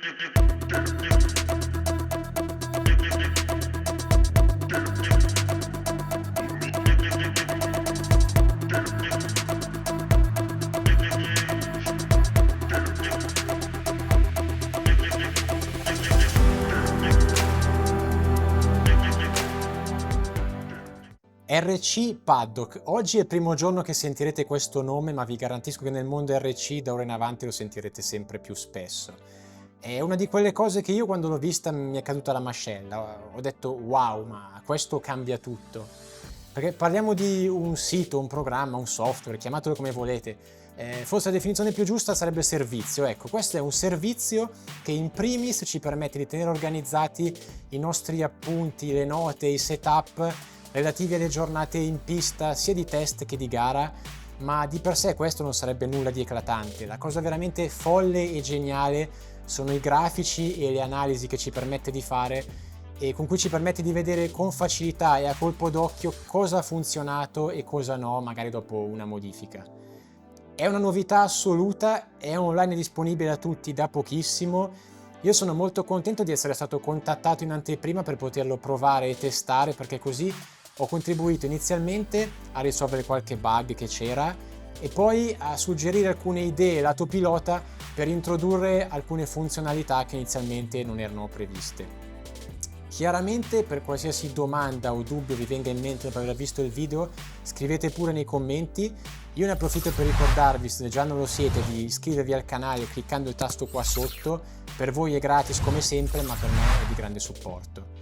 RC Paddock. Oggi è il primo giorno che sentirete questo nome, ma vi garantisco che nel mondo RC da ora in avanti lo sentirete sempre più spesso. È una di quelle cose che io quando l'ho vista mi è caduta la mascella. Ho detto wow, ma questo cambia tutto. Perché parliamo di un sito, un programma, un software, chiamatelo come volete. Forse la definizione più giusta sarebbe servizio. Ecco, questo è un servizio che in primis ci permette di tenere organizzati i nostri appunti, le note, i setup relativi alle giornate in pista sia di test che di gara, ma di per sé questo non sarebbe nulla di eclatante. La cosa veramente folle e geniale sono i grafici e le analisi che ci permette di fare e con cui ci permette di vedere con facilità e a colpo d'occhio cosa ha funzionato e cosa no, magari dopo una modifica. È una novità assoluta, è online disponibile a tutti da pochissimo. Io sono molto contento di essere stato contattato in anteprima per poterlo provare e testare, perché così ho contribuito inizialmente a risolvere qualche bug che c'era e poi a suggerire alcune idee lato pilota per introdurre alcune funzionalità che inizialmente non erano previste. Chiaramente per qualsiasi domanda o dubbio vi venga in mente dopo aver visto il video, scrivete pure nei commenti. Io ne approfitto per ricordarvi, se già non lo siete, di iscrivervi al canale cliccando il tasto qua sotto. Per voi è gratis come sempre, ma per me è di grande supporto.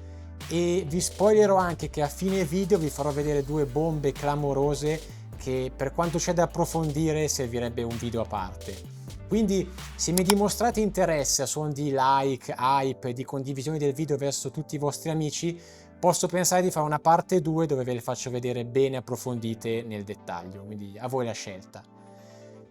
E vi spoilerò anche che a fine video vi farò vedere due bombe clamorose che, per quanto c'è da approfondire, servirebbe un video a parte. Quindi se mi dimostrate interesse a suon di like, hype e di condivisione del video verso tutti i vostri amici, posso pensare di fare una parte 2 dove ve le faccio vedere bene approfondite nel dettaglio, quindi a voi la scelta.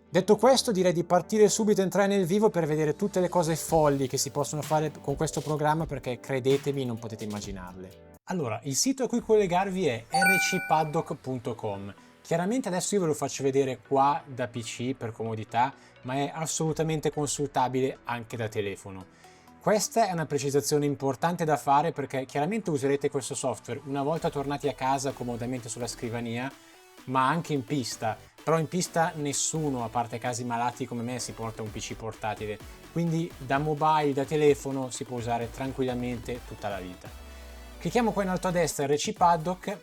Detto questo, direi di partire subito e entrare nel vivo per vedere tutte le cose folli che si possono fare con questo programma, perché credetemi non potete immaginarle. Allora, il sito a cui collegarvi è rcpaddock.com. Chiaramente adesso io ve lo faccio vedere qua da PC per comodità, ma è assolutamente consultabile anche da telefono. Questa è una precisazione importante da fare perché chiaramente userete questo software una volta tornati a casa comodamente sulla scrivania, ma anche in pista. Però in pista nessuno, a parte casi malati come me, si porta un PC portatile, quindi da mobile, da telefono si può usare tranquillamente tutta la vita. Clicchiamo qua in alto a destra RC Paddock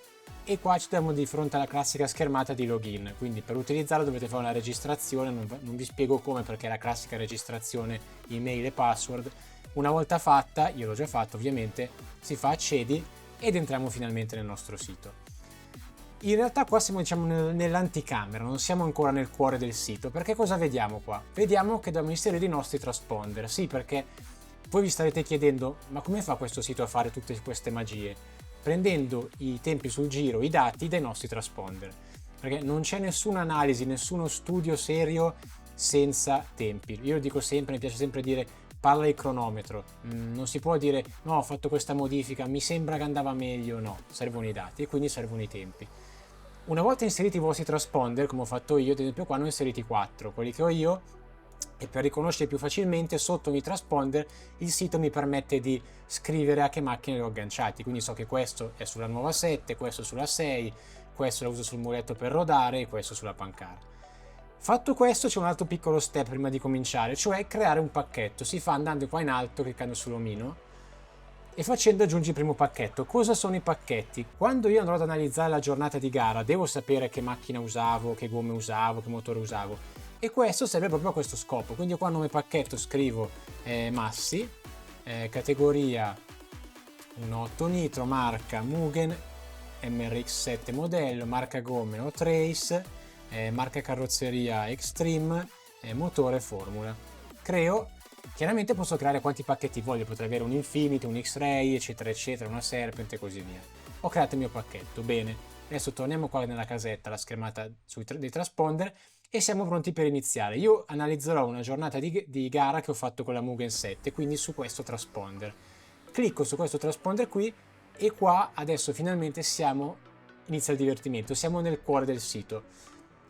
e qua ci troviamo di fronte alla classica schermata di login, quindi per utilizzarla dovete fare una registrazione, non vi spiego come perché è la classica registrazione email e password. Una volta fatta, io l'ho già fatto ovviamente, si fa accedi ed entriamo finalmente nel nostro sito. In realtà qua siamo nell'anticamera, non siamo ancora nel cuore del sito, perché cosa vediamo qua? Vediamo che dobbiamo inserire i nostri transponder, sì, perché voi vi starete chiedendo ma come fa questo sito a fare tutte queste magie? Prendendo i tempi sul giro, i dati dai nostri transponder, perché non c'è nessuna analisi, nessuno studio serio senza tempi. Io lo dico sempre, mi piace sempre dire parla il cronometro, non si può dire no, ho fatto questa modifica, mi sembra che andava meglio, no, servono i dati e quindi servono i tempi. Una volta inseriti i vostri transponder, come ho fatto io, ad esempio qua ne ho inseriti 4, quelli che ho io, e per riconoscere più facilmente sotto ogni transponder il sito mi permette di scrivere a che macchine li ho agganciati, quindi so che questo è sulla nuova 7, questo sulla 6, questo lo uso sul muletto per rodare e questo sulla pancara. Fatto questo c'è un altro piccolo step prima di cominciare, cioè creare un pacchetto. Si fa andando qua in alto, cliccando sull'omino e facendo aggiungi il primo pacchetto. Cosa sono i pacchetti? Quando io andrò ad analizzare la giornata di gara devo sapere che macchina usavo, che gomme usavo, che motore usavo, e questo serve proprio a questo scopo. Quindi qua nome pacchetto scrivo massi, categoria 1.8 nitro, marca Mugen, MRX7 modello, marca gomme o Trace, marca carrozzeria Extreme, motore Formula. Creo. Chiaramente posso creare quanti pacchetti voglio, potrei avere un Infinity, un X-Ray, eccetera eccetera, una Serpent e così via. Ho creato il mio pacchetto, bene. Adesso torniamo qua nella casetta, la schermata dei transponder e siamo pronti per iniziare. Io analizzerò una giornata di gara che ho fatto con la Mugen 7, quindi su questo transponder. Clicco su questo transponder qui e qua adesso finalmente inizia il divertimento, siamo nel cuore del sito.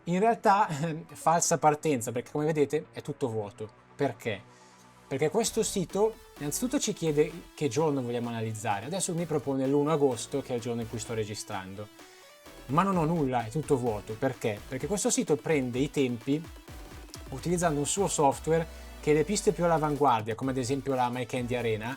In realtà falsa partenza, perché come vedete è tutto vuoto. Perché? Perché questo sito innanzitutto ci chiede che giorno vogliamo analizzare. Adesso mi propone l'1 agosto, che è il giorno in cui sto registrando. Ma non ho nulla, è tutto vuoto. Perché? Perché questo sito prende i tempi utilizzando un suo software che le piste più all'avanguardia, come ad esempio la My Candy Arena,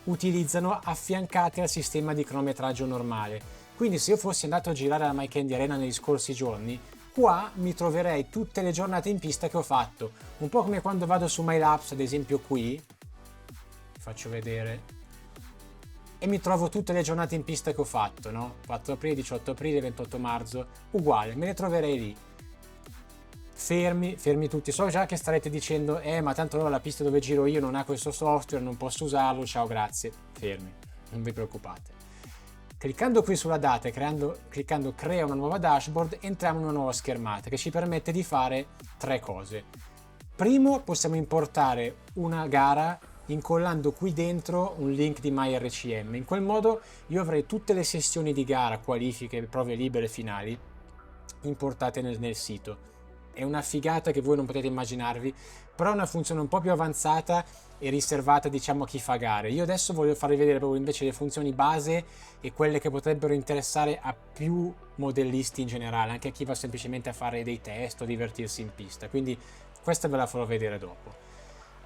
utilizzano affiancate al sistema di cronometraggio normale. Quindi se io fossi andato a girare alla My Candy Arena negli scorsi giorni, qua mi troverei tutte le giornate in pista che ho fatto. Un po' come quando vado su MyLapse, ad esempio qui, vi faccio vedere, e mi trovo tutte le giornate in pista che ho fatto, no? 4 aprile, 18 aprile, 28 marzo, uguale, me le troverei lì. Fermi tutti. So già che starete dicendo, ma tanto no, la pista dove giro io non ha questo software, non posso usarlo, ciao, grazie. Fermi, non vi preoccupate. Cliccando qui sulla data e cliccando crea una nuova dashboard, entriamo in una nuova schermata che ci permette di fare 3 cose. Primo, possiamo importare una gara incollando qui dentro un link di MyRCM. In quel modo io avrei tutte le sessioni di gara, qualifiche, prove libere finali importate nel sito. È una figata che voi non potete immaginarvi, però è una funzione un po' più avanzata e riservata, diciamo, a chi fa gare. Io adesso voglio farvi vedere proprio invece le funzioni base e quelle che potrebbero interessare a più modellisti in generale, anche a chi va semplicemente a fare dei test o divertirsi in pista, quindi questa ve la farò vedere dopo.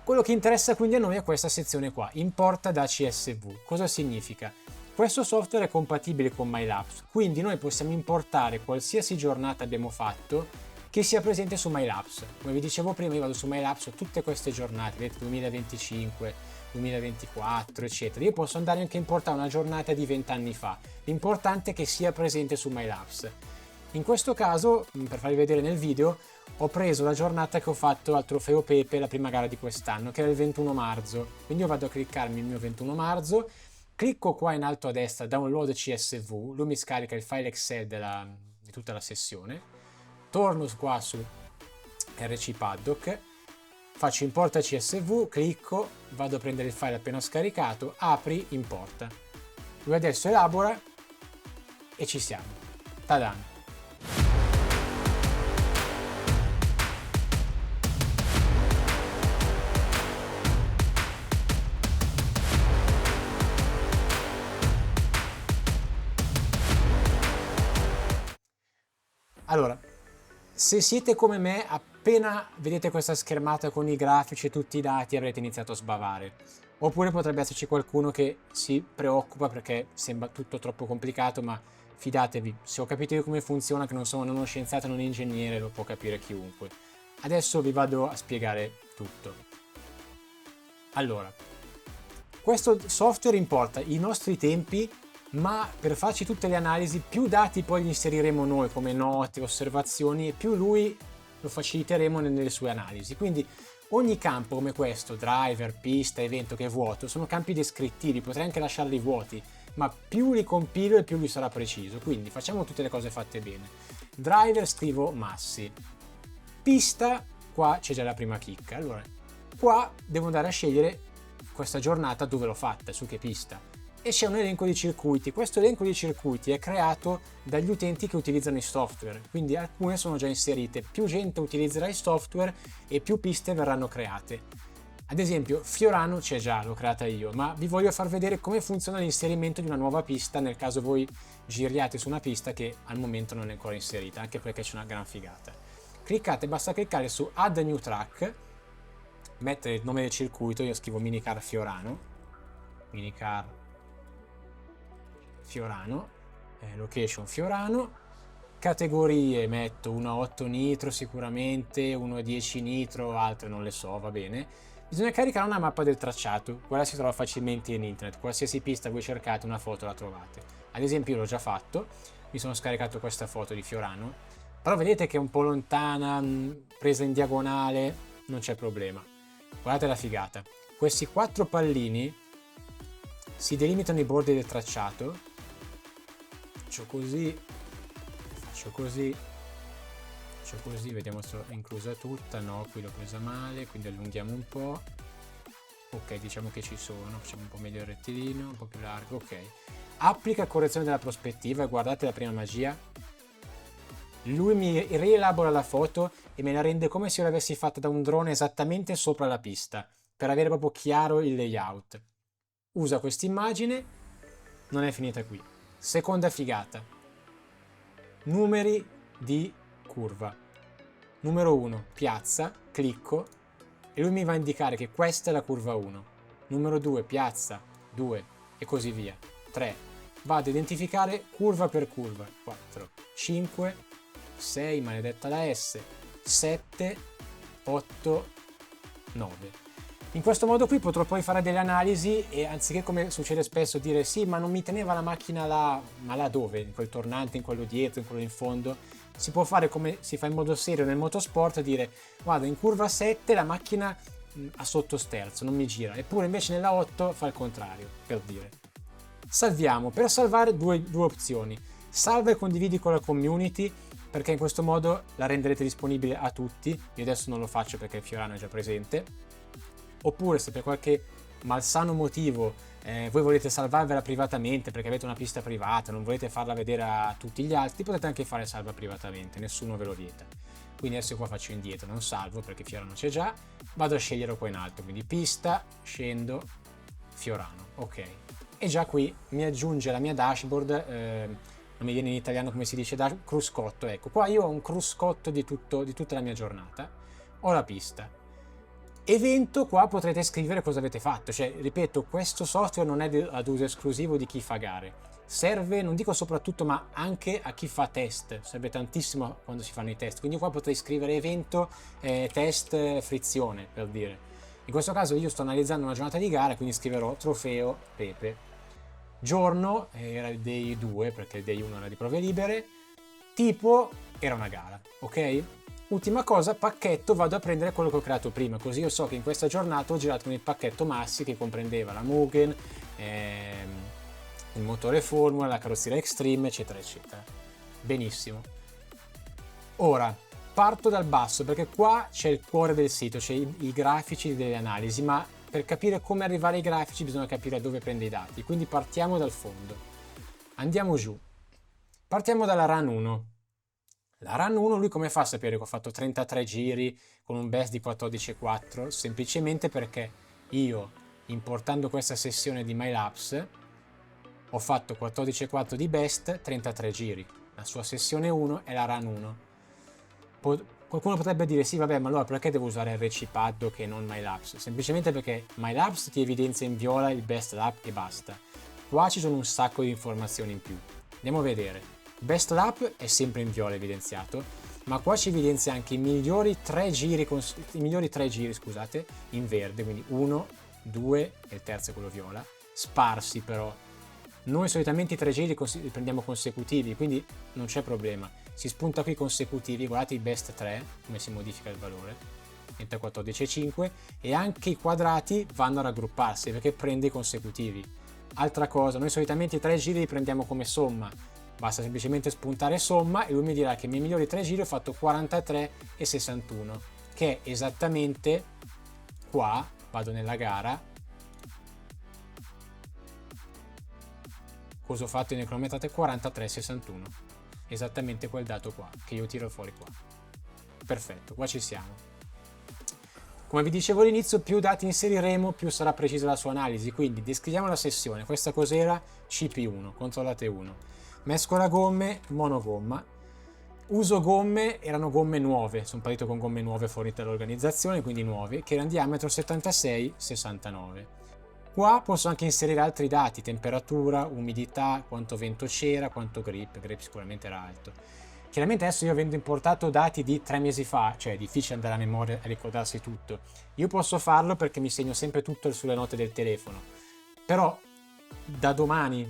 Quello che interessa quindi a noi è questa sezione qua, importa da CSV. Cosa significa? Questo software è compatibile con MyLapse, quindi noi possiamo importare qualsiasi giornata abbiamo fatto che sia presente su MyLapse. Come vi dicevo prima, io vado su MyLapse tutte queste giornate, vedete, 2025, 2024, eccetera. Io posso andare anche a importare una giornata di 20 anni fa. L'importante è che sia presente su MyLapse. In questo caso, per farvi vedere nel video, ho preso la giornata che ho fatto al Trofeo Pepe, la prima gara di quest'anno, che era il 21 marzo. Quindi io vado a cliccarmi il mio 21 marzo, clicco qua in alto a destra, download CSV, lui mi scarica il file Excel di tutta la sessione. Torno qua su RC Paddock, faccio importa CSV, clicco, vado a prendere il file appena scaricato, apri, importa. Lui adesso elabora e ci siamo. Tadan! Allora, se siete come me, appena vedete questa schermata con i grafici e tutti i dati avrete iniziato a sbavare. Oppure potrebbe esserci qualcuno che si preoccupa perché sembra tutto troppo complicato, ma fidatevi, se ho capito io come funziona, che non sono né uno scienziato né un ingegnere, lo può capire chiunque. Adesso vi vado a spiegare tutto. Allora, questo software importa i nostri tempi, ma per farci tutte le analisi, più dati poi li inseriremo noi come note, osservazioni, e più lui lo faciliteremo nelle sue analisi. Quindi ogni campo come questo, driver, pista, evento che è vuoto, sono campi descrittivi, potrei anche lasciarli vuoti, ma più li compilo e più lui sarà preciso. Quindi facciamo tutte le cose fatte bene. Driver scrivo Massi. Pista, qua c'è già la prima chicca. Allora, qua devo andare a scegliere questa giornata dove l'ho fatta, su che pista. E c'è un elenco di circuiti. Questo elenco di circuiti è creato dagli utenti che utilizzano i software, quindi alcune sono già inserite. Più gente utilizzerà i software e più piste verranno create. Ad esempio, Fiorano c'è già, l'ho creata io, ma vi voglio far vedere come funziona l'inserimento di una nuova pista nel caso voi giriate su una pista che al momento non è ancora inserita, anche perché c'è una gran figata. Basta cliccare su Add a New Track, mettere il nome del circuito, io scrivo Minicar Fiorano, location Fiorano, categorie metto 1.8 nitro sicuramente, 1.10 nitro, altre non le so, va bene. Bisogna caricare una mappa del tracciato, quella si trova facilmente in internet, qualsiasi pista voi cercate una foto la trovate. Ad esempio io l'ho già fatto, mi sono scaricato questa foto di Fiorano, però vedete che è un po' lontana, presa in diagonale, non c'è problema. Guardate la figata, questi 4 pallini si delimitano i bordi del tracciato. Faccio così, vediamo se è inclusa tutta. No, qui l'ho presa male, quindi allunghiamo un po'. Ok, diciamo che ci sono, facciamo un po' meglio il rettilineo, un po' più largo, ok. Applica correzione della prospettiva e guardate la prima magia. Lui mi rielabora la foto e me la rende come se io l'avessi fatta da un drone esattamente sopra la pista. per avere proprio chiaro il layout. Usa questa immagine, non è finita qui. Seconda figata. Numeri di curva. Numero 1, piazza, clicco e lui mi va a indicare che questa è la curva 1. Numero 2, piazza, 2 e così via. 3. Vado a identificare curva per curva. 4, 5, 6, maledetta la S, 7, 8, 9. In questo modo qui potrò poi fare delle analisi e anziché, come succede spesso, dire sì, ma non mi teneva la macchina là, ma là dove? In quel tornante, in quello dietro, in quello in fondo? Si può fare come si fa in modo serio nel motorsport, dire guarda, in curva 7 la macchina a sottosterzo, non mi gira, eppure invece nella 8 fa il contrario, per dire. Salviamo. Per salvare due opzioni. Salva e condividi con la community, perché in questo modo la renderete disponibile a tutti. Io adesso non lo faccio perché Fiorano è già presente. Oppure se per qualche malsano motivo voi volete salvarvela privatamente perché avete una pista privata, non volete farla vedere a tutti gli altri, potete anche fare salva privatamente, nessuno ve lo vieta. Quindi adesso qua faccio indietro, non salvo perché Fiorano c'è già, vado a scegliere qua in alto, quindi pista, scendo, Fiorano, ok. E già qui mi aggiunge la mia dashboard, non mi viene in italiano come si dice, cruscotto, ecco, qua io ho un cruscotto di tutta la mia giornata, ho la pista. Evento, qua potrete scrivere cosa avete fatto, cioè ripeto, questo software non è ad uso esclusivo di chi fa gare, serve, non dico soprattutto, ma anche a chi fa test, serve tantissimo quando si fanno i test, quindi qua potrei scrivere evento, test frizione, per dire. In questo caso io sto analizzando una giornata di gara, quindi scriverò trofeo Pepe. Giorno, era il day 2 perché il day 1 era di prove libere, tipo era una gara, ok? Ultima cosa, pacchetto, vado a prendere quello che ho creato prima, così io so che in questa giornata ho girato con il pacchetto Massi che comprendeva la Mugen, il motore Formula, la carrozzeria Extreme, eccetera, eccetera. Benissimo. Ora, parto dal basso perché qua c'è il cuore del sito, c'è i grafici delle analisi, ma per capire come arrivare ai grafici bisogna capire dove prende i dati, quindi partiamo dal fondo. Andiamo giù. Partiamo dalla run 1. La run 1 lui come fa a sapere che ho fatto 33 giri con un best di 14,4? Semplicemente perché io, importando questa sessione di MyLapse, ho fatto 14,4 di best, 33 giri. La sua sessione 1 è la run 1. Qualcuno potrebbe dire sì, vabbè, ma allora perché devo usare RC Paddock e non MyLapse? Semplicemente perché MyLapse ti evidenzia in viola il best lap e basta. Qua ci sono un sacco di informazioni in più. Andiamo a vedere. Best lap è sempre in viola evidenziato, ma qua ci evidenzia anche i migliori 3 giri, scusate, in verde, quindi 1, 2 e il terzo è quello viola, sparsi però. Noi solitamente i 3 giri li prendiamo consecutivi, quindi non c'è problema. Si spunta qui consecutivi, guardate i best 3, come si modifica il valore, entra 14,5 e anche i quadrati vanno a raggrupparsi perché prende i consecutivi. Altra cosa, noi solitamente i 3 giri li prendiamo come somma, basta semplicemente spuntare somma e lui mi dirà che i miei migliori 3 giri ho fatto 43,61, che è esattamente qua, vado nella gara, cosa ho fatto in cronometrate 43,61, esattamente quel dato qua, che io tiro fuori qua. Perfetto, qua ci siamo. Come vi dicevo all'inizio, più dati inseriremo, più sarà precisa la sua analisi, quindi descriviamo la sessione. Questa cos'era? CP1, controllate 1. Mescola gomme, monogomma. Uso gomme, erano gomme nuove, sono partito con gomme nuove fornite dall'organizzazione, quindi nuove, che erano diametro 76-69. Qua posso anche inserire altri dati, temperatura, umidità, quanto vento c'era, quanto grip sicuramente era alto. Chiaramente adesso io avendo importato dati di 3 mesi fa, cioè è difficile andare a memoria e ricordarsi tutto, io posso farlo perché mi segno sempre tutto sulle note del telefono, però da domani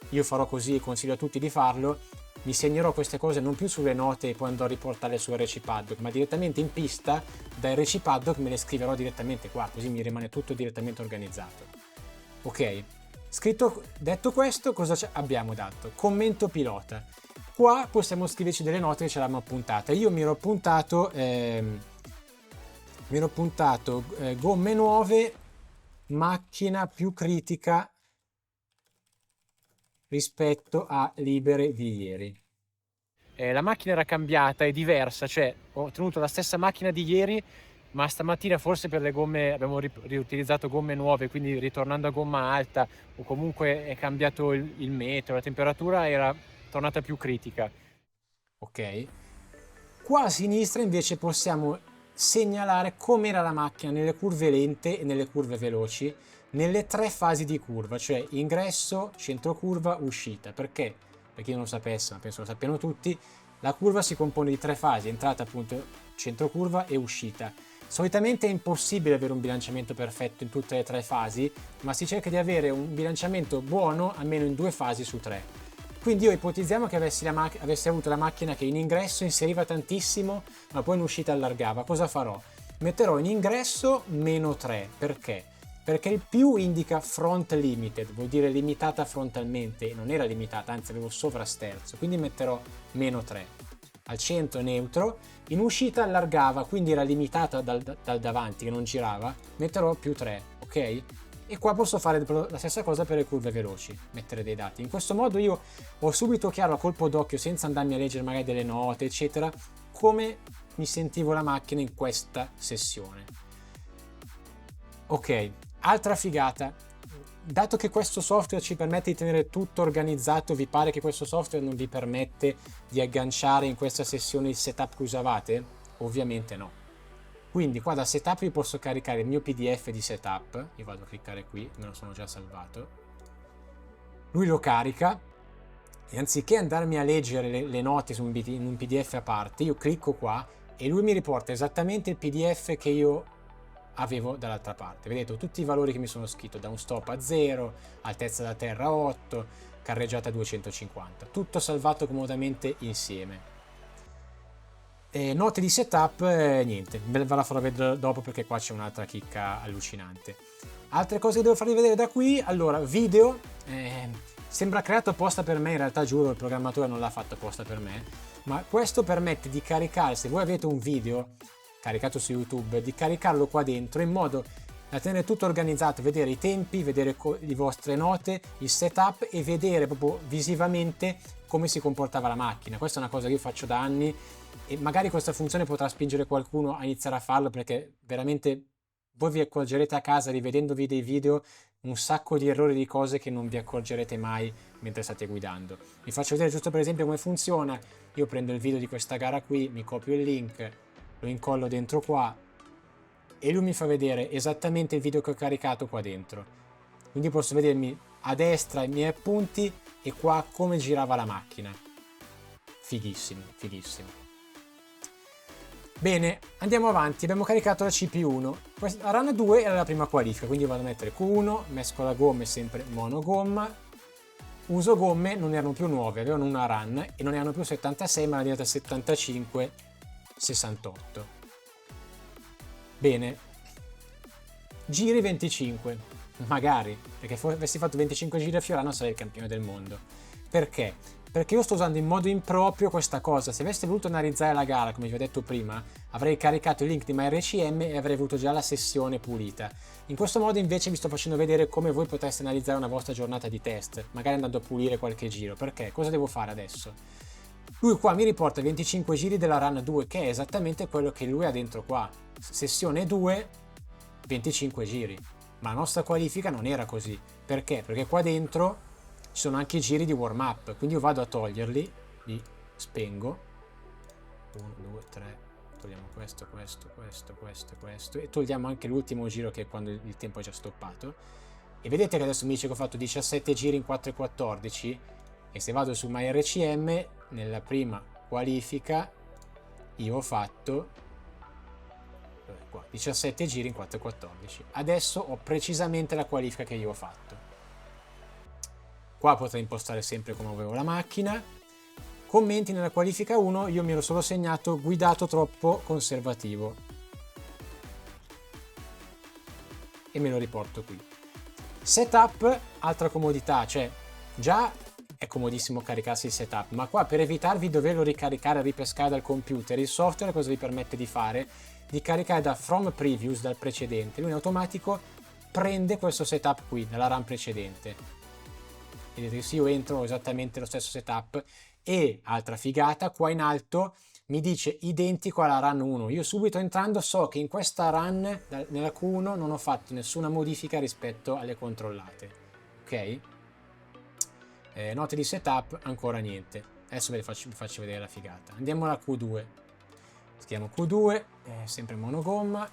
io farò così e consiglio a tutti di farlo, mi segnerò queste cose non più sulle note e poi andrò a riportarle su RC Paddock, ma direttamente in pista da RC Paddock me le scriverò direttamente qua, così mi rimane tutto direttamente organizzato. Ok, detto questo, cosa abbiamo dato? Commento pilota. Qua possiamo scriverci delle note che ce l'abbiamo appuntate. Io mi ero appuntato gomme nuove, macchina più critica rispetto a libere di ieri. La macchina era cambiata, è diversa, cioè ho tenuto la stessa macchina di ieri, ma stamattina forse per le gomme abbiamo riutilizzato gomme nuove, quindi ritornando a gomma alta o comunque è cambiato il metro, la temperatura era tornata più critica. Ok? Qua a sinistra invece possiamo segnalare com'era la macchina nelle curve lente e nelle curve veloci, nelle 3 fasi di curva, cioè ingresso, centro curva, uscita. Perché? Per chi non lo sapesse, ma penso lo sappiano tutti, la curva si compone di 3 fasi, entrata appunto, centro curva e uscita. Solitamente è impossibile avere un bilanciamento perfetto in tutte le 3 fasi, ma si cerca di avere un bilanciamento buono almeno in 2 fasi su 3. Quindi io ipotizziamo che avessi avuto la macchina che in ingresso inseriva tantissimo, ma poi in uscita allargava. Cosa farò? Metterò in ingresso meno 3. Perché? Perché il più indica front limited, vuol dire limitata frontalmente, non era limitata, anzi avevo sovrasterzo, quindi metterò meno 3. Al centro neutro, in uscita allargava, quindi era limitata dal davanti che non girava, metterò più 3, ok? E qua posso fare la stessa cosa per le curve veloci, mettere dei dati. In questo modo io ho subito chiaro a colpo d'occhio, senza andarmi a leggere magari delle note, eccetera, come mi sentivo la macchina in questa sessione. Ok, altra figata. Dato che questo software ci permette di tenere tutto organizzato, vi pare che questo software non vi permette di agganciare in questa sessione il setup che usavate? Ovviamente no. Quindi qua da setup vi posso caricare il mio PDF di setup, io vado a cliccare qui, me lo sono già salvato, lui lo carica e anziché andarmi a leggere le note in un PDF a parte, io clicco qua e lui mi riporta esattamente il PDF che io avevo dall'altra parte. Vedete tutti i valori che mi sono scritto, da un stop a 0, altezza da terra 8, carreggiata 250, tutto salvato comodamente insieme. Note di setup, niente, ve la farò vedere dopo perché qua c'è un'altra chicca allucinante. Altre cose che devo farvi vedere da qui, allora, video, sembra creato apposta per me, in realtà giuro il programmatore non l'ha fatto apposta per me, ma questo permette di caricare, se voi avete un video caricato su YouTube, di caricarlo qua dentro in modo da tenere tutto organizzato, vedere i tempi, vedere le vostre note, il setup e vedere proprio visivamente come si comportava la macchina. Questa è una cosa che io faccio da anni e magari questa funzione potrà spingere qualcuno a iniziare a farlo, perché veramente voi vi accorgerete a casa rivedendovi dei video un sacco di errori, di cose che non vi accorgerete mai mentre state guidando. Vi faccio vedere giusto per esempio come funziona. Io prendo il video di questa gara qui, mi copio il link, lo incollo dentro qua e lui mi fa vedere esattamente il video che ho caricato qua dentro. Quindi posso vedermi a destra i miei appunti e qua come girava la macchina. Fighissimo, fighissimo. Bene, andiamo avanti, abbiamo caricato la CPU1, la run 2 era la prima qualifica, quindi vado a mettere Q1, mescola gomme sempre monogomma, uso gomme, non erano più nuove, avevano una run e non erano più 76 ma erano diventate 75, 68. Bene, giri 25, magari, perché se avessi fatto 25 giri a Fiorano sarei il campione del mondo. Perché? Perché io sto usando in modo improprio questa cosa. Se avessi voluto analizzare la gara, come vi ho detto prima, avrei caricato il link di MyRCM e avrei avuto già la sessione pulita. In questo modo invece vi sto facendo vedere come voi potreste analizzare una vostra giornata di test, magari andando a pulire qualche giro. Perché? Cosa devo fare adesso? Lui qua mi riporta 25 giri della run 2, che è esattamente quello che lui ha dentro qua. Sessione 2, 25 giri. Ma la nostra qualifica non era così. Perché? Perché qua dentro ci sono anche i giri di warm up, quindi io vado a toglierli, li spengo, 1, 2, 3, togliamo questo, questo, questo, questo, questo e togliamo anche l'ultimo giro che è quando il tempo è già stoppato e vedete che adesso mi dice che ho fatto 17 giri in 4,14 e se vado su MyRCM nella prima qualifica io ho fatto 17 giri in 4,14. Adesso ho precisamente la qualifica che io ho fatto. Qua potrei impostare sempre come avevo la macchina. Commenti nella qualifica 1, io mi ero solo segnato guidato troppo conservativo. E me lo riporto qui. Setup, altra comodità, cioè già è comodissimo caricarsi il setup, ma qua per evitarvi di doverlo ricaricare e ripescare dal computer, il software cosa vi permette di fare? Di caricare da From Previous, dal precedente. Lui in automatico prende questo setup qui, dalla run precedente. Vedete che se io entro ho esattamente lo stesso setup e, altra figata, qua in alto mi dice identico alla run 1. Io subito entrando so che in questa run, nella Q1, non ho fatto nessuna modifica rispetto alle controllate. Ok? Note di setup, ancora niente. Adesso vi faccio vedere la figata. Andiamo alla Q2. Scriviamo Q2, sempre monogomma.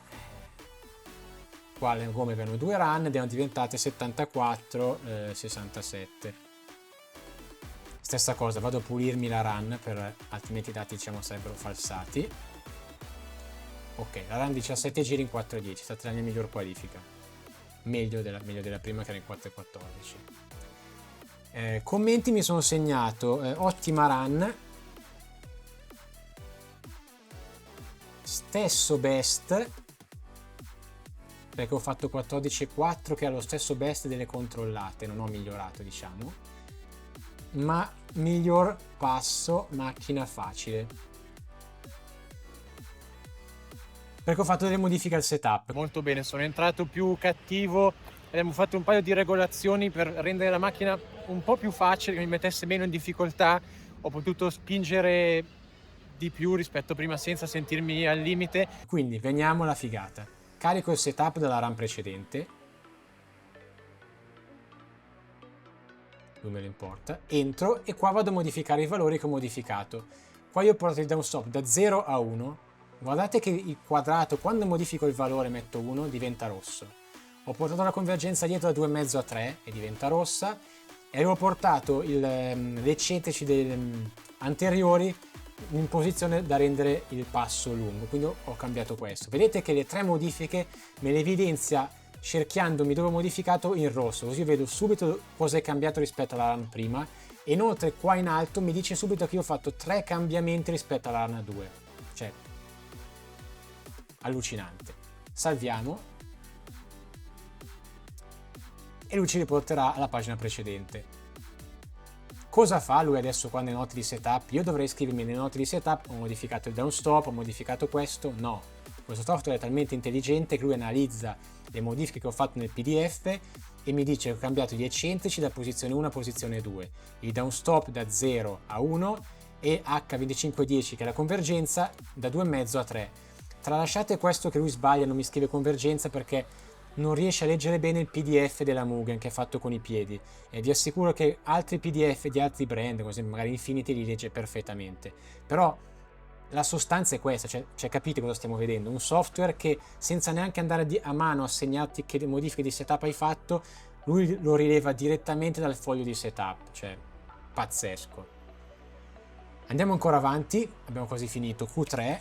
Qua le gomme avevano 2 run ed erano diventate 74, 67. Stessa cosa, vado a pulirmi la run, altrimenti i dati diciamo sarebbero falsati. Ok, la run 17 giri in 4.10, è stata la mia miglior qualifica. Meglio della prima che era in 4.14. Commenti, mi sono segnato ottima run, stesso best, perché ho fatto 14.4 che è lo stesso best delle controllate, non ho migliorato diciamo, ma miglior passo macchina facile, perché ho fatto delle modifiche al setup. Molto bene, sono entrato più cattivo, abbiamo fatto un paio di regolazioni per rendere la macchina un po' più facile, che mi mettesse meno in difficoltà. Ho potuto spingere di più rispetto a prima senza sentirmi al limite. Quindi veniamo alla figata. Carico il setup della run precedente, non me ne importa, entro e qua vado a modificare i valori che ho modificato. Qua io porto il down stop da 0 a 1, guardate che il quadrato quando modifico il valore metto 1 diventa rosso. Ho portato la convergenza dietro da 2,5 a 3 e diventa rossa, e avevo portato le eccentrici anteriori in posizione da rendere il passo lungo, quindi ho cambiato questo. Vedete che le 3 modifiche me le evidenzia cerchiandomi dove ho modificato in rosso, così vedo subito cosa è cambiato rispetto alla run prima, e inoltre qua in alto mi dice subito che io ho fatto 3 cambiamenti rispetto alla run 2, cioè allucinante. Salviamo e lui ci riporterà alla pagina precedente. Cosa fa lui adesso qua nelle note di setup? Io dovrei scrivermi nelle note di setup: ho modificato il down stop, ho modificato questo. No, questo software è talmente intelligente che lui analizza le modifiche che ho fatto nel PDF e mi dice che ho cambiato gli eccentrici da posizione 1 a posizione 2, il down stop da 0 a 1 e H2510 che è la convergenza da 2,5 a 3. Tralasciate questo che lui sbaglia, non mi scrive convergenza perché non riesce a leggere bene il PDF della Mugen che è fatto con i piedi, e vi assicuro che altri PDF di altri brand, come esempio magari Infinity, li legge perfettamente. Però la sostanza è questa, cioè capite cosa stiamo vedendo? Un software che senza neanche andare a mano a segnarti che modifiche di setup hai fatto, lui lo rileva direttamente dal foglio di setup, cioè pazzesco. Andiamo ancora avanti, abbiamo quasi finito. Q3,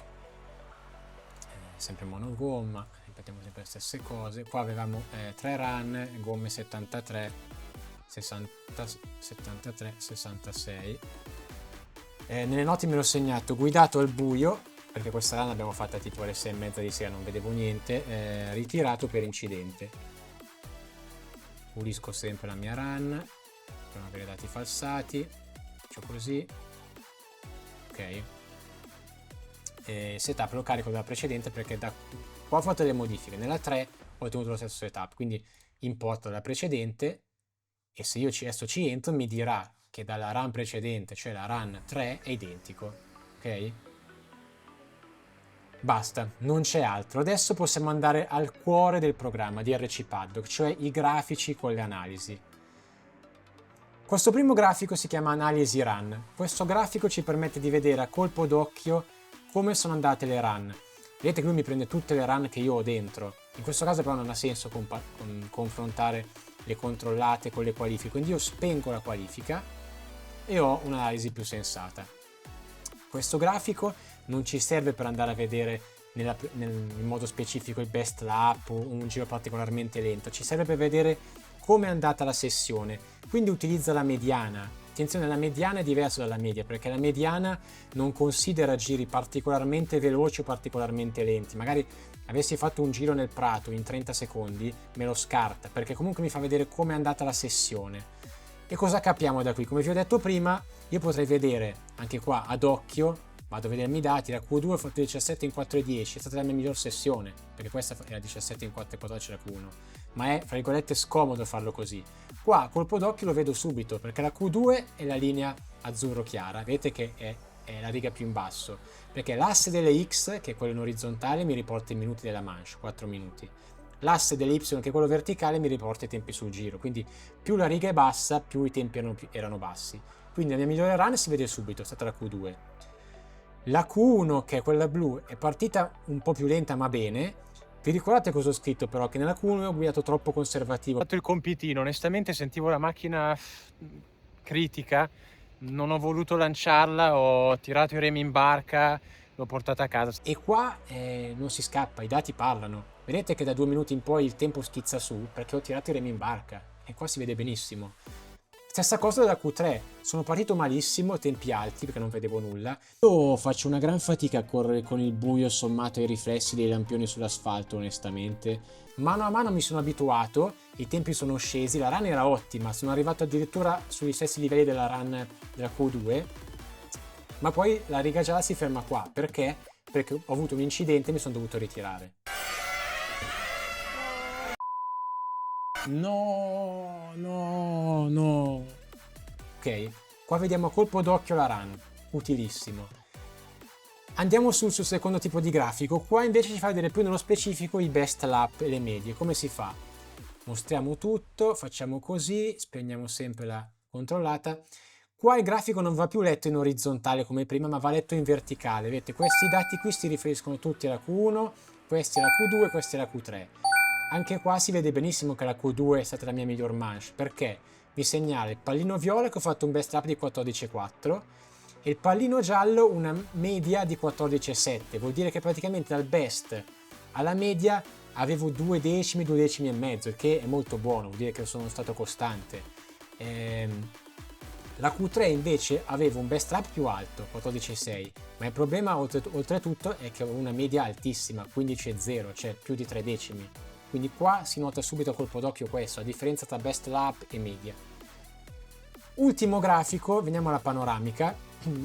sempre monogomma, ripetiamo sempre le stesse cose. Qua avevamo 3 run, gomme 73, 60, 73, 66. Nelle note me l'ho segnato guidato al buio, perché questa run l'abbiamo fatta tipo alle 6:30 di sera, non vedevo niente. Ritirato per incidente. Pulisco sempre la mia run per non avere dati falsati. Faccio così. Ok. Setup lo carico dalla precedente perché da qua ho fatto delle modifiche, nella 3 ho ottenuto lo stesso setup, quindi importo la precedente e se io adesso ci entro mi dirà che dalla run precedente, cioè la run 3, è identico. Ok? Basta, non c'è altro. Adesso possiamo andare al cuore del programma di RC Paddock, cioè i grafici con le analisi. Questo primo grafico si chiama analisi run. Questo grafico ci permette di vedere a colpo d'occhio come sono andate le run. Vedete che lui mi prende tutte le run che io ho dentro. In questo caso però non ha senso confrontare le controllate con le qualifiche, quindi io spengo la qualifica e ho un'analisi più sensata. Questo grafico non ci serve per andare a vedere in modo specifico il best lap o un giro particolarmente lento, ci serve per vedere come è andata la sessione, quindi utilizza la mediana. Attenzione, la mediana è diversa dalla media, perché la mediana non considera giri particolarmente veloci o particolarmente lenti. Magari avessi fatto un giro nel prato in 30 secondi, me lo scarta, perché comunque mi fa vedere come è andata la sessione. E cosa capiamo da qui? Come vi ho detto prima, io potrei vedere anche qua ad occhio, vado a vedermi i dati, la Q2 ho fatto 17 in 4,10, è stata la mia miglior sessione, perché questa era 17 in 4,14 la Q1, ma è, fra virgolette, scomodo farlo così. Qua, a colpo d'occhio lo vedo subito, perché la Q2 è la linea azzurro chiara, vedete che è è la riga più in basso, perché l'asse delle X, che è quello in orizzontale, mi riporta i minuti della manche, 4 minuti. L'asse delle Y, che è quello verticale, mi riporta i tempi sul giro, quindi più la riga è bassa, più i tempi erano bassi. Quindi la mia migliore run si vede subito, è stata la Q2. La Q1, che è quella blu, è partita un po' più lenta ma bene. Vi ricordate cosa ho scritto però? Che nella Q1 ho guidato troppo conservativo. Ho fatto il compitino, onestamente sentivo la macchina critica, non ho voluto lanciarla, ho tirato i remi in barca, l'ho portata a casa. E qua non si scappa, i dati parlano. Vedete che da 2 minuti in poi il tempo schizza su perché ho tirato i remi in barca e qua si vede benissimo. Stessa cosa della Q3, sono partito malissimo, tempi alti perché non vedevo nulla. Io faccio una gran fatica a correre con il buio sommato ai riflessi dei lampioni sull'asfalto, onestamente. Mano a mano mi sono abituato, i tempi sono scesi, la run era ottima, sono arrivato addirittura sugli stessi livelli della run della Q2, ma poi la riga gialla si ferma qua, perché? Perché ho avuto un incidente e mi sono dovuto ritirare. No, no, no. Ok, qua vediamo a colpo d'occhio la run, utilissimo. Andiamo sul secondo tipo di grafico, qua invece ci fa vedere più nello specifico i best lap e le medie. Come si fa? Mostriamo tutto, facciamo così, spegniamo sempre la controllata. Qua il grafico non va più letto in orizzontale come prima, ma va letto in verticale. Vedete, questi dati qui si riferiscono tutti alla Q1, questi alla Q2, questi alla Q3. Anche qua si vede benissimo che la Q2 è stata la mia miglior manche, perché mi segnala il pallino viola che ho fatto un best lap di 14,4 e il pallino giallo una media di 14,7. Vuol dire che praticamente dal best alla media avevo 2 decimi, 2 decimi e mezzo, il che è molto buono, vuol dire che sono stato costante. La Q3 invece avevo un best lap più alto, 14,6, ma il problema oltretutto è che avevo una media altissima, 15,0, cioè più di 3 decimi. Quindi qua si nota subito a colpo d'occhio questo, la differenza tra best lap e media. Ultimo grafico, veniamo alla panoramica.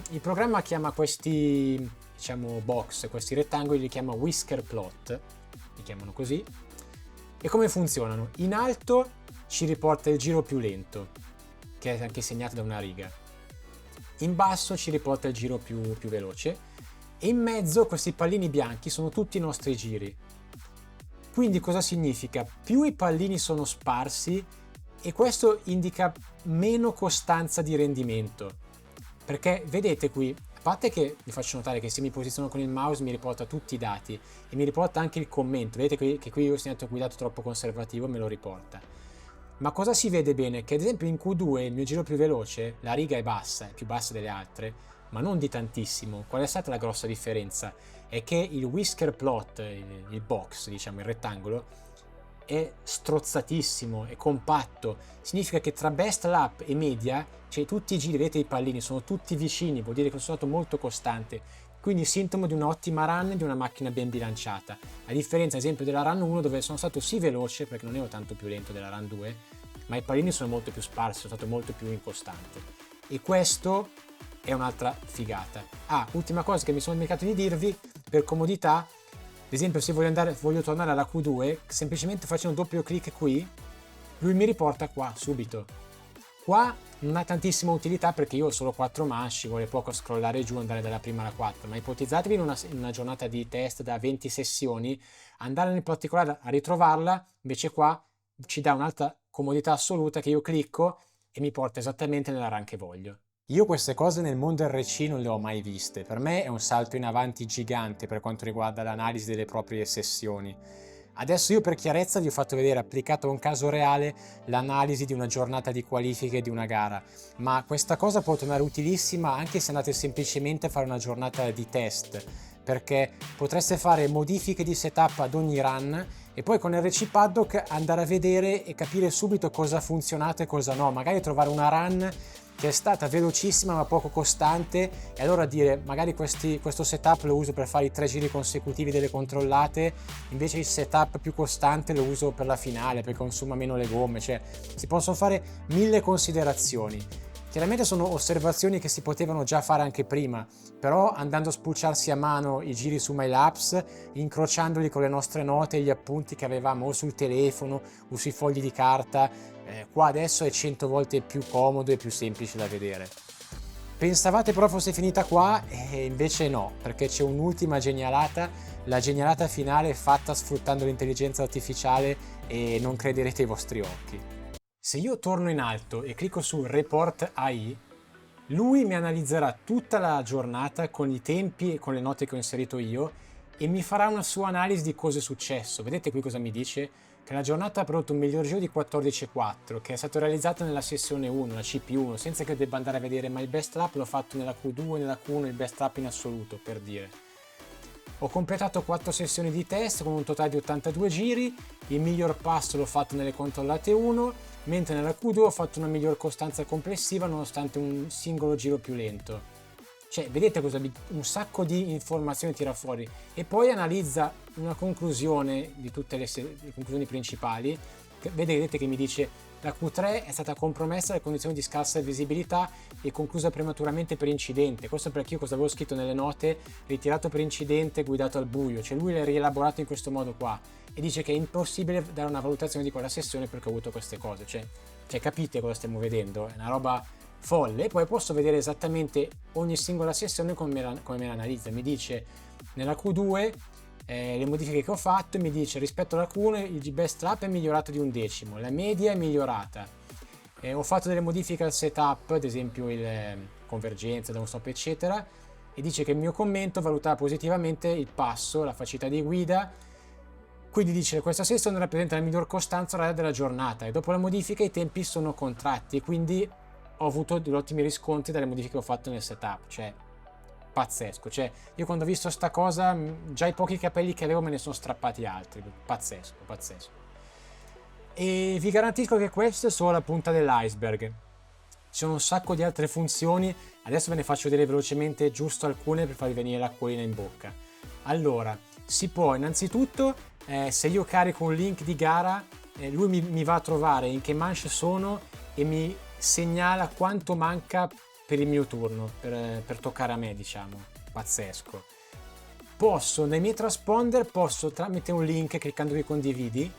Il programma chiama questi, diciamo, box, questi rettangoli, li chiama whisker plot, li chiamano così. E come funzionano? In alto ci riporta il giro più lento, che è anche segnato da una riga. In basso ci riporta il giro più veloce. E in mezzo questi pallini bianchi sono tutti i nostri giri. Quindi cosa significa? Più i pallini sono sparsi e questo indica meno costanza di rendimento. Perché vedete qui, a parte che vi faccio notare che se mi posiziono con il mouse mi riporta tutti i dati e mi riporta anche il commento. Vedete che qui io ho segnato guidato troppo conservativo, me lo riporta. Ma cosa si vede bene? Che ad esempio in Q2 il mio giro più veloce, la riga è bassa, è più bassa delle altre, ma non di tantissimo. Qual è stata la grossa differenza? È che il whisker plot, il box, diciamo il rettangolo, è strozzatissimo, è compatto. Significa che tra best lap e media, cioè tutti i giri, vedete i pallini, sono tutti vicini, vuol dire che sono stato molto costante. Quindi sintomo di un'ottima run, di una macchina ben bilanciata. A differenza ad esempio della run 1 dove sono stato sì veloce, perché non ero tanto più lento della run 2, ma i pallini sono molto più sparsi, sono stato molto più incostante. E questo è un'altra figata. Ultima cosa che mi sono dimenticato di dirvi, per comodità, ad esempio se voglio tornare alla Q2, semplicemente facendo un doppio clic qui, lui mi riporta qua subito. Qua non ha tantissima utilità perché io ho solo 4 manche, vuole poco scrollare giù, andare dalla prima alla 4, ma ipotizzatevi in una giornata di test da 20 sessioni, andare nel particolare a ritrovarla, invece qua ci dà un'altra comodità assoluta che io clicco e mi porta esattamente nella run che voglio. Io queste cose nel mondo RC non le ho mai viste, per me è un salto in avanti gigante per quanto riguarda l'analisi delle proprie sessioni. Adesso io per chiarezza vi ho fatto vedere applicato a un caso reale l'analisi di una giornata di qualifiche di una gara, ma questa cosa può tornare utilissima anche se andate semplicemente a fare una giornata di test, perché potreste fare modifiche di setup ad ogni run e poi con RC Paddock andare a vedere e capire subito cosa ha funzionato e cosa no, magari trovare una run che è stata velocissima ma poco costante e allora dire magari questo setup lo uso per fare i 3 giri consecutivi delle controllate, invece il setup più costante lo uso per la finale perché consuma meno le gomme, cioè si possono fare 1000 considerazioni. Chiaramente sono osservazioni che si potevano già fare anche prima, però andando a spulciarsi a mano i giri su MyLapse, incrociandoli con le nostre note e gli appunti che avevamo o sul telefono o sui fogli di carta, qua adesso è 100 volte più comodo e più semplice da vedere. Pensavate però fosse finita qua e invece no, perché c'è un'ultima genialata, la genialata finale fatta sfruttando l'intelligenza artificiale e non crederete ai vostri occhi. Se io torno in alto e clicco su Report AI, lui mi analizzerà tutta la giornata con i tempi e con le note che ho inserito io e mi farà una sua analisi di cosa è successo. Vedete qui cosa mi dice? Che la giornata ha prodotto un miglior giro di 14,4, che è stato realizzato nella sessione 1, la CPU1, senza che debba andare a vedere, ma il best lap l'ho fatto nella Q2, nella Q1, il best lap in assoluto, per dire. Ho completato 4 sessioni di test con un totale di 82 giri, il miglior passo l'ho fatto nelle controllate 1, mentre nella Q2 ho fatto una miglior costanza complessiva nonostante un singolo giro più lento. Cioè, vedete cosa un sacco di informazioni tira fuori e poi analizza una conclusione di tutte le conclusioni principali. Vedete che mi dice la Q3 è stata compromessa dalle condizioni di scarsa visibilità e conclusa prematuramente per incidente. Questo perché io cosa avevo scritto nelle note? Ritirato per incidente, guidato al buio. Cioè lui l'ha rielaborato in questo modo qua e dice che è impossibile dare una valutazione di quella sessione perché ho avuto queste cose. Cioè capite cosa stiamo vedendo? È una roba folle. Poi posso vedere esattamente ogni singola sessione come me la analizza. Mi dice nella Q2 le modifiche che ho fatto e mi dice rispetto alla Q1 il best lap è migliorato di 1/10, la media è migliorata, ho fatto delle modifiche al setup, ad esempio il convergenza, down stop eccetera, e dice che il mio commento valutava positivamente il passo, la facilità di guida, quindi dice che questa sessione rappresenta la miglior costanza oraria della giornata e dopo la modifica i tempi sono contratti e quindi ho avuto degli ottimi riscontri dalle modifiche che ho fatto nel setup. Cioè pazzesco, cioè io quando ho visto sta cosa già i pochi capelli che avevo me ne sono strappati altri, pazzesco. E vi garantisco che questa è solo la punta dell'iceberg, ci sono un sacco di altre funzioni, adesso ve ne faccio vedere velocemente giusto alcune per farvi venire l'acquolina in bocca. Allora, si può innanzitutto, se io carico un link di gara, lui mi va a trovare in che manche sono e mi segnala quanto manca per il mio turno, per toccare a me, diciamo. Pazzesco. Posso, nei miei transponder, tramite un link, cliccando qui condividi,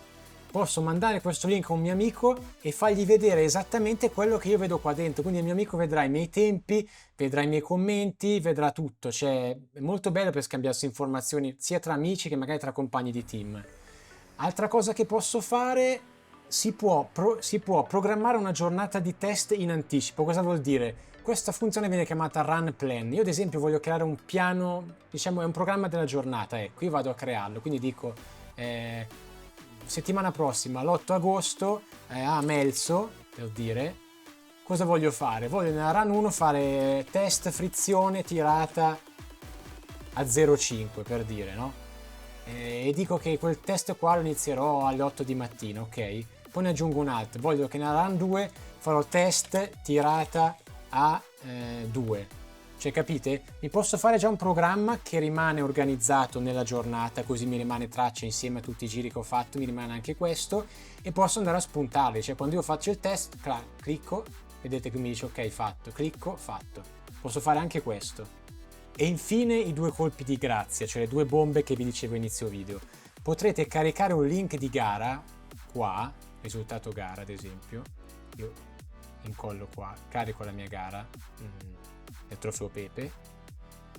posso mandare questo link a un mio amico e fargli vedere esattamente quello che io vedo qua dentro. Quindi il mio amico vedrà i miei tempi, vedrà i miei commenti, vedrà tutto. Cioè, è molto bello per scambiarsi informazioni sia tra amici che magari tra compagni di team. Altra cosa che posso fare, si può programmare una giornata di test in anticipo. Cosa vuol dire? Questa funzione viene chiamata Run Plan. Io ad esempio voglio creare un piano, diciamo è un programma della giornata, ecco, io vado a crearlo, quindi dico settimana prossima, l'8 agosto, a Melzo, per dire, cosa voglio fare? Voglio nella Run 1 fare test frizione tirata a 0,5 per dire, no? E dico che quel test qua lo inizierò alle 8 di mattina, ok? Poi ne aggiungo un altro, voglio che nella Run 2 farò test tirata a 2, cioè capite? Mi posso fare già un programma che rimane organizzato nella giornata, così mi rimane traccia insieme a tutti i giri che ho fatto, mi rimane anche questo e posso andare a spuntarli, cioè quando io faccio il test clicco, vedete che mi dice ok fatto, clicco, fatto, posso fare anche questo. E infine i 2 colpi di grazia, cioè le 2 bombe che vi dicevo inizio video. Potrete caricare un link di gara qua, risultato gara ad esempio, io incollo qua, carico la mia gara del trofeo Pepe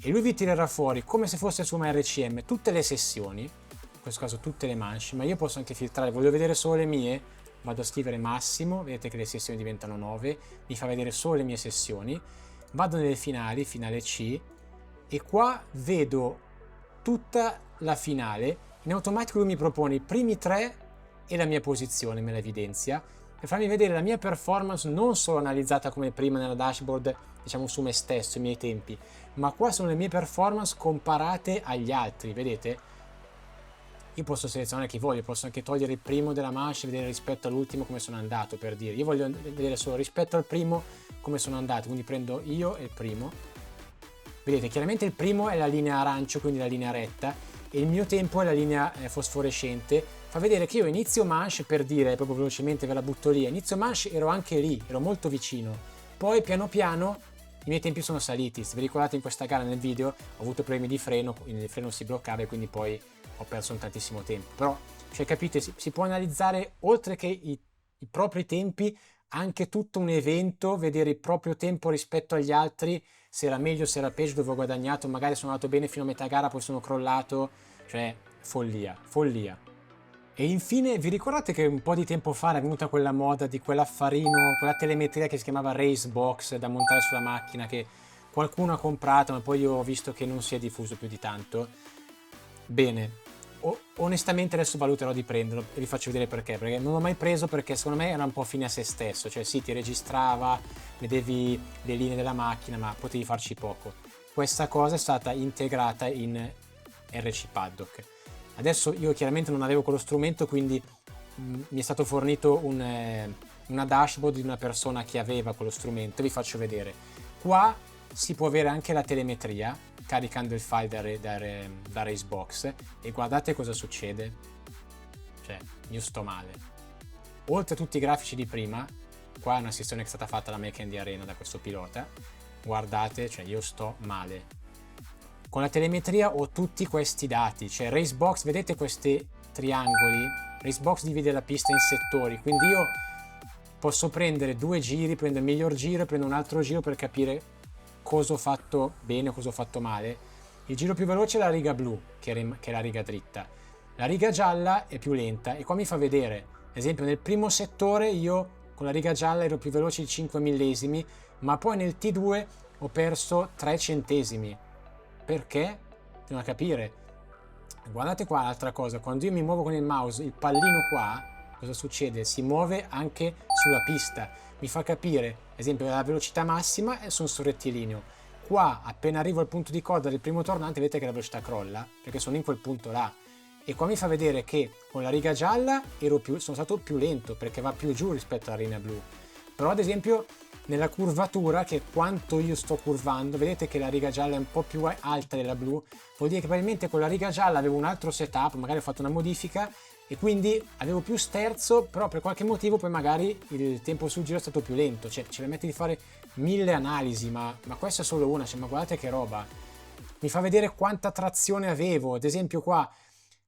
e lui vi tirerà fuori come se fosse su MyRCM tutte le sessioni, in questo caso tutte le manche, ma io posso anche filtrare, voglio vedere solo le mie, vado a scrivere massimo, vedete che le sessioni diventano 9, mi fa vedere solo le mie sessioni, vado nelle finali, finale C e qua vedo tutta la finale, in automatico lui mi propone i primi 3 e la mia posizione, me la evidenzia, per farmi vedere la mia performance non solo analizzata come prima nella dashboard, diciamo su me stesso, i miei tempi, ma qua sono le mie performance comparate agli altri, vedete? Io posso selezionare chi voglio, posso anche togliere il primo della manche e vedere rispetto all'ultimo come sono andato, per dire. Io voglio vedere solo rispetto al primo come sono andato, quindi prendo io e il primo. Vedete, chiaramente il primo è la linea arancio, quindi la linea retta, e il mio tempo è la linea fosforescente. Fa vedere che io inizio manche, per dire, proprio velocemente ve la butto lì, inizio manche ero anche lì, ero molto vicino. Poi piano piano i miei tempi sono saliti. Se vi ricordate in questa gara nel video ho avuto problemi di freno, il freno si bloccava e quindi poi ho perso un tantissimo tempo. Però, cioè capite, si può analizzare oltre che i propri tempi anche tutto un evento, vedere il proprio tempo rispetto agli altri, se era meglio, se era peggio, dove ho guadagnato, magari sono andato bene fino a metà gara, poi sono crollato, cioè follia, follia. E infine, vi ricordate che un po' di tempo fa era venuta quella moda di quell'affarino, quella telemetria che si chiamava Racebox da montare sulla macchina, che qualcuno ha comprato, ma poi io ho visto che non si è diffuso più di tanto? Bene, onestamente adesso valuterò di prenderlo e vi faccio vedere perché non l'ho mai preso, perché secondo me era un po' fine a se stesso, cioè sì, ti registrava, vedevi le linee della macchina, ma potevi farci poco. Questa cosa è stata integrata in RC Paddock. Adesso io chiaramente non avevo quello strumento, quindi mi è stato fornito una dashboard di una persona che aveva quello strumento, vi faccio vedere. Qua si può avere anche la telemetria caricando il file da Racebox, e guardate cosa succede. Cioè, io sto male. Oltre a tutti i grafici di prima, qua è una sessione che è stata fatta alla Make Arena da questo pilota, guardate, cioè io sto male. Con la telemetria ho tutti questi dati, cioè Racebox, vedete questi triangoli? Racebox divide la pista in settori, quindi io posso prendere 2 giri, prendo il miglior giro e prendo un altro giro per capire cosa ho fatto bene o cosa ho fatto male. Il giro più veloce è la riga blu, che è la riga dritta. La riga gialla è più lenta, e qua mi fa vedere, ad esempio nel primo settore io con la riga gialla ero più veloce di 5 millesimi, ma poi nel T2 ho perso 3 centesimi. Perché? Bisogna capire. Guardate qua l'altra cosa, quando io mi muovo con il mouse, il pallino qua, cosa succede? Si muove anche sulla pista, mi fa capire, ad esempio la velocità massima è su un rettilineo. Qua appena arrivo al punto di coda del primo tornante vedete che la velocità crolla, perché sono in quel punto là. E qua mi fa vedere che con la riga gialla sono stato più lento, perché va più giù rispetto alla linea blu. Però ad esempio nella curvatura, che quanto io sto curvando, vedete che la riga gialla è un po' più alta della blu, vuol dire che probabilmente con la riga gialla avevo un altro setup, magari ho fatto una modifica e quindi avevo più sterzo, però per qualche motivo poi magari il tempo sul giro è stato più lento, cioè ci permette di fare 1000 analisi, ma questa è solo una, cioè, ma guardate che roba. Mi fa vedere quanta trazione avevo, ad esempio qua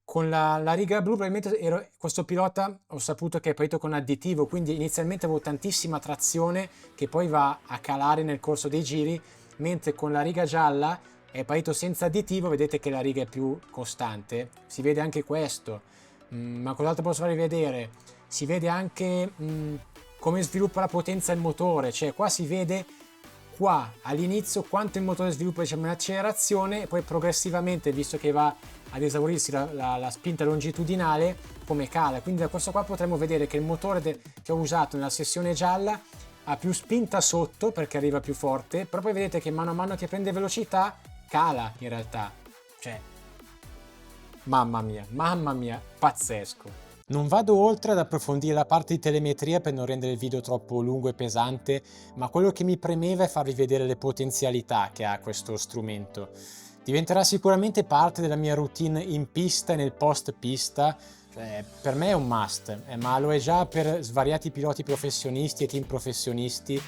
con la riga blu probabilmente questo pilota ho saputo che è partito con additivo, quindi inizialmente avevo tantissima trazione che poi va a calare nel corso dei giri, mentre con la riga gialla è partito senza additivo, vedete che la riga è più costante, si vede anche questo. Ma cos'altro posso farvi vedere? Si vede anche come sviluppa la potenza il motore, cioè qua si vede qua all'inizio quanto il motore sviluppa, diciamo, un'accelerazione, e poi progressivamente, visto che va ad esaurirsi la spinta longitudinale, come cala. Quindi da questo qua potremo vedere che il motore che ho usato nella sessione gialla ha più spinta sotto perché arriva più forte, però poi vedete che mano a mano che prende velocità cala in realtà. Cioè, mamma mia, pazzesco. Non vado oltre ad approfondire la parte di telemetria per non rendere il video troppo lungo e pesante, ma quello che mi premeva è farvi vedere le potenzialità che ha questo strumento. Diventerà sicuramente parte della mia routine in pista e nel post pista, cioè, per me è un must, ma lo è già per svariati piloti professionisti e team professionisti,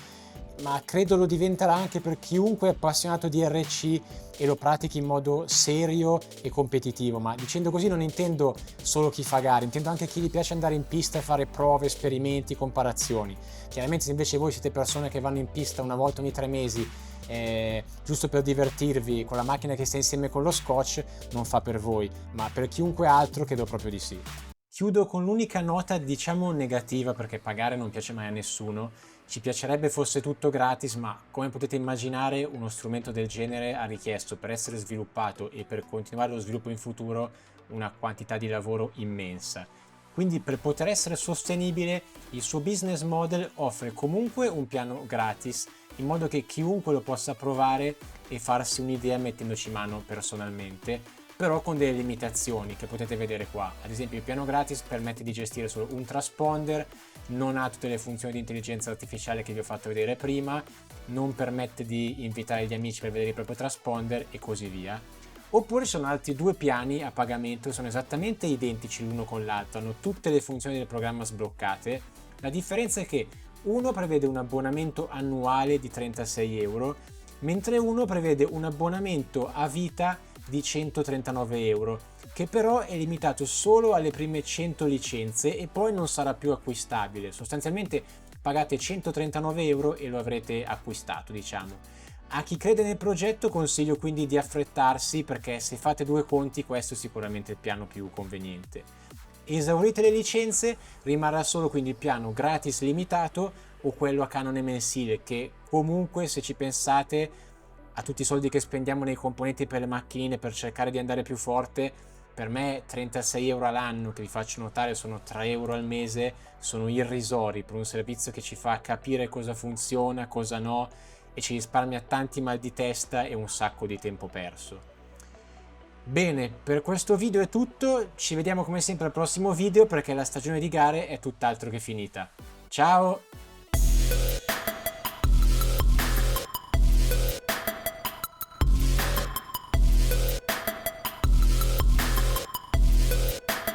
ma credo lo diventerà anche per chiunque è appassionato di RC e lo pratichi in modo serio e competitivo. Ma dicendo così non intendo solo chi fa gare, intendo anche chi gli piace andare in pista e fare prove, esperimenti, comparazioni. Chiaramente se invece voi siete persone che vanno in pista una volta ogni 3 mesi giusto per divertirvi con la macchina che sta insieme con lo scotch, non fa per voi, ma per chiunque altro credo proprio di sì. Chiudo con l'unica nota, diciamo, negativa, perché pagare non piace mai a nessuno. Ci piacerebbe fosse tutto gratis, ma come potete immaginare uno strumento del genere ha richiesto, per essere sviluppato e per continuare lo sviluppo in futuro, una quantità di lavoro immensa. Quindi per poter essere sostenibile il suo business model offre comunque un piano gratis, in modo che chiunque lo possa provare e farsi un'idea mettendoci mano personalmente, però con delle limitazioni che potete vedere qua. Ad esempio il piano gratis permette di gestire solo un transponder, non ha tutte le funzioni di intelligenza artificiale che vi ho fatto vedere prima, non permette di invitare gli amici per vedere il proprio transponder e così via. Oppure ci sono altri 2 piani a pagamento che sono esattamente identici l'uno con l'altro, hanno tutte le funzioni del programma sbloccate. La differenza è che uno prevede un abbonamento annuale di 36 euro, mentre uno prevede un abbonamento a vita di 139 euro, che però è limitato solo alle prime 100 licenze e poi non sarà più acquistabile. Sostanzialmente pagate 139 euro e lo avrete acquistato, diciamo. A chi crede nel progetto consiglio quindi di affrettarsi, perché se fate due conti questo è sicuramente il piano più conveniente. Esaurite le licenze, rimarrà solo quindi il piano gratis limitato o quello a canone mensile, che comunque, se ci pensate a tutti i soldi che spendiamo nei componenti per le macchinine per cercare di andare più forte, per me 36 euro all'anno, che vi faccio notare sono 3 euro al mese, sono irrisori per un servizio che ci fa capire cosa funziona, cosa no, e ci risparmia tanti mal di testa e un sacco di tempo perso. Bene, per questo video è tutto, ci vediamo come sempre al prossimo video, perché la stagione di gare è tutt'altro che finita. Ciao!